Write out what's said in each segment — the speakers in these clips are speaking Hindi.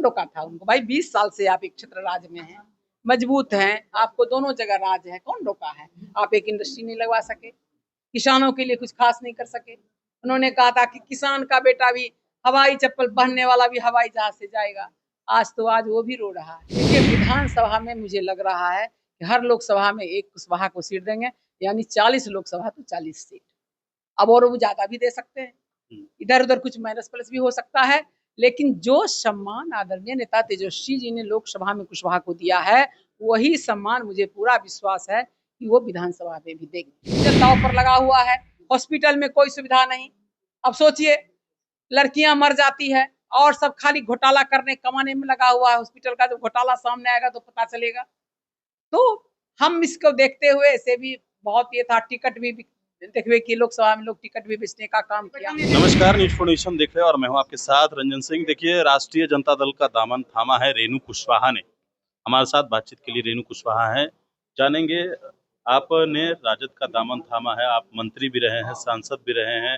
कौन रोका था उनको? भाई 20 साल से आप एक क्षेत्र राज में हैं, मजबूत हैं, आपको दोनों जगह राज है, कौन रोका है? आप एक इंडस्ट्री नहीं लगवा सके, किसानों के लिए कुछ खास नहीं कर सके। उन्होंने कहा था कि किसान का बेटा भी हवाई चप्पल पहनने वाला भी हवाई जहाज से जाएगा। आज वो भी रो रहा है। देखिए, विधानसभा में मुझे लग रहा है कि हर लोकसभा में एक कुशवाहा को सीट देंगे, यानी 40 लोकसभा तो 40 सीट। अब और वो ज्यादा भी दे सकते हैं, इधर उधर कुछ माइनस प्लस भी हो सकता है, लेकिन जो सम्मान आदरणीय नेता तेजस्वी जी ने लोकसभा में कुशवाहा को दिया है, वही सम्मान मुझे पूरा विश्वास है कि वो विधानसभा में भी देंगे। दांव पर लगा हुआ है, हॉस्पिटल में कोई सुविधा नहीं। अब सोचिए, लड़कियां मर जाती है और सब खाली घोटाला करने कमाने में लगा हुआ है। हॉस्पिटल का जब घोटाला सामने आएगा तो पता चलेगा। तो हम इसको देखते हुए ऐसे भी बहुत ये था, टिकट भी देखिए कि लोकसभा में लोग टिकट भी बेचने का काम किया। नमस्कार, न्यूज फोर्नेशन देख रहे हैं और मैं हूं आपके साथ रंजन सिंह। देखिए, राष्ट्रीय जनता दल का दामन थामा है रेणु कुशवाहा ने। हमारे साथ बातचीत के लिए रेणु कुशवाहा हैं। जानेंगे, आपने राजद का दामन थामा है, आप मंत्री भी रहे हैं, सांसद भी रहे हैं।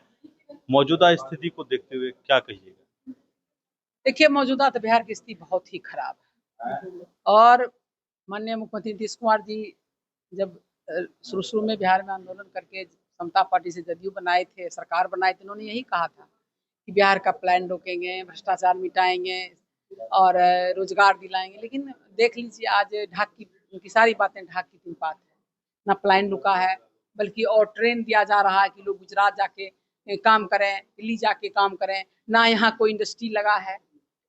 मौजूदा स्थिति को देखते हुए क्या कहिएगा? देखिए, मौजूदा तो बिहार की स्थिति बहुत ही खराब है और माननीय मुख्यमंत्री नीतीश कुमार जी जब शुरू में बिहार में आंदोलन करके समता पार्टी से जदयू बनाए थे, सरकार बनाए थे, उन्होंने यही कहा था कि बिहार का प्लान रोकेंगे, भ्रष्टाचार मिटाएंगे और रोजगार दिलाएंगे। लेकिन देख लीजिए, आज ढाक की उनकी सारी बातें ढाक की तीन बात है। ना प्लान रुका है, बल्कि और ट्रेन दिया जा रहा है कि लोग गुजरात जाके काम करें, दिल्ली जाके काम करें। ना यहाँ कोई इंडस्ट्री लगा है,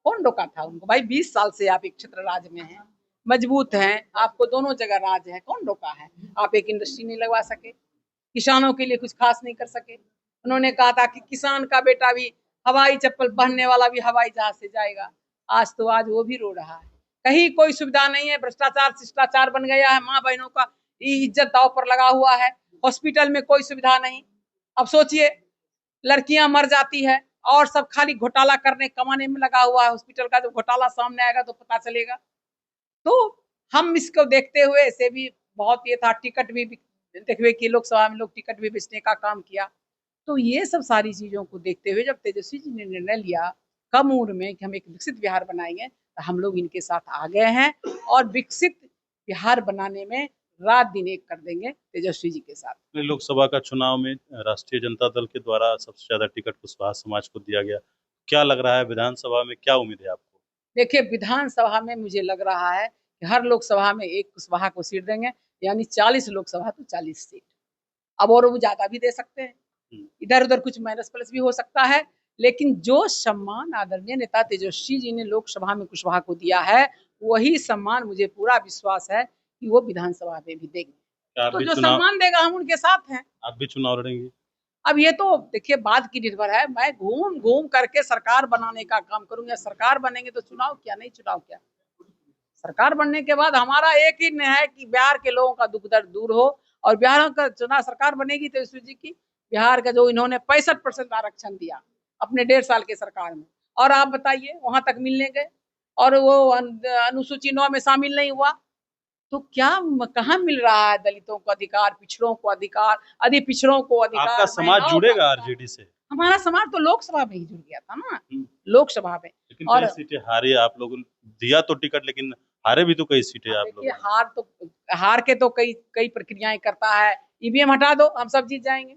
कौन रोका था उनको? भाई 20 साल से आप एक क्षेत्र राज में हैं, मजबूत हैं, आपको दोनों जगह राज है, कौन रोका है? आप एक इंडस्ट्री नहीं लगवा सके, किसानों के लिए कुछ खास नहीं कर सके। उन्होंने कहा था कि किसान का बेटा भी हवाई चप्पल पहनने वाला भी हवाई जहाज से जाएगा। आज वो भी रो रहा है। कहीं कोई सुविधा नहीं है, भ्रष्टाचार शिष्टाचार बन गया है, माँ बहनों का इज्जत दाव पर लगा हुआ है, हॉस्पिटल में कोई सुविधा नहीं। अब सोचिए, लड़कियां मर जाती है और सब खाली घोटाला करने कमाने में लगा हुआ है। हॉस्पिटल का जब घोटाला सामने आएगा तो पता चलेगा। तो हम इसको देखते हुए ऐसे भी बहुत ये था, टिकट भी देखिए कि लोकसभा में लोग टिकट भी बेचने का काम किया। तो ये सब सारी चीजों को देखते हुए जब तेजस्वी जी ने निर्णय लिया कम उम्र में कि हम एक विकसित बिहार बनाएंगे, तो हम लोग इनके साथ आ गए हैं और विकसित बिहार बनाने में रात दिन एक कर देंगे तेजस्वी जी के साथ। लोकसभा का चुनाव में राष्ट्रीय जनता दल के द्वारा सबसे ज्यादा टिकट कुशवाहा समाज को दिया गया। क्या लग रहा है, विधानसभा में क्या उम्मीद है आपको? देखिए, विधानसभा में मुझे लग रहा है कि हर लोकसभा में एक कुशवाहा को सीट देंगे, यानी 40 लोकसभा तो 40 सीट। अब और वो ज्यादा भी दे सकते हैं, इधर उधर कुछ माइनस प्लस भी हो सकता है, लेकिन जो सम्मान आदरणीय नेता तेजस्वी जी ने लोकसभा में कुशवाहा को दिया है, वही सम्मान मुझे पूरा विश्वास है कि वो विधानसभा में भी देंगे। तो जो सम्मान देगा हम उनके साथ हैं। आप भी चुनाव लड़ेंगे? अब ये तो देखिए बात की निर्भर है। मैं घूम घूम करके सरकार बनाने का काम करूंगा। सरकार बनेंगे तो चुनाव क्या, नहीं चुनाव क्या। सरकार बनने के बाद हमारा एक ही है कि बिहार के लोगों का दुख दर्द दूर हो और बिहार का चुनाव सरकार बनेगी तो तेजस्वी जी की बिहार का जो इन्होंने 65% आरक्षण दिया अपने 1.5 साल के सरकार में, और आप बताइए वहां तक मिलने गए और वो अनुसूची 9 में शामिल नहीं हुआ, तो क्या कहाँ मिल रहा है दलितों को अधिकार, पिछड़ों को अधिकार, अधि पिछड़ों को अधिकार? आपका समाज जुड़ेगा आरजेडी से? हमारा समाज तो लोकसभा में ही जुड़ गया था ना, लोकसभा में। लेकिन और कई सीटें हारे आप लोगों ने, दिया तो टिकट लेकिन हारे भी तो कई सीटें आप लोगों ने। हार के तो कई प्रक्रियाएं करता है। ईवीएम हटा दो, हम सब जीत जाएंगे।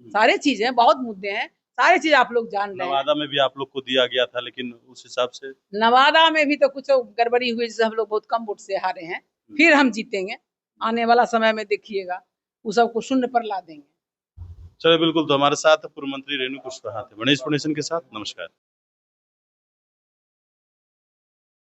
सारे चीजें, बहुत मुद्दे हैं, सारी चीज आप लोग जान रहे हैं। नवादा में भी आप लोग को दिया गया था, लेकिन उस हिसाब से नवादा में भी तो कुछ गड़बड़ी हुई जिससे हम लोग बहुत कम वोट से हारे हैं। फिर हम जीतेंगे, आने वाला समय में देखिएगा, वो सबको शून्य पर ला देंगे। चलिए, बिल्कुल। तो हमारे साथ पूर्व मंत्री रेणु कुशवाहा थे। गणेश फाउंडेशन के साथ। नमस्कार।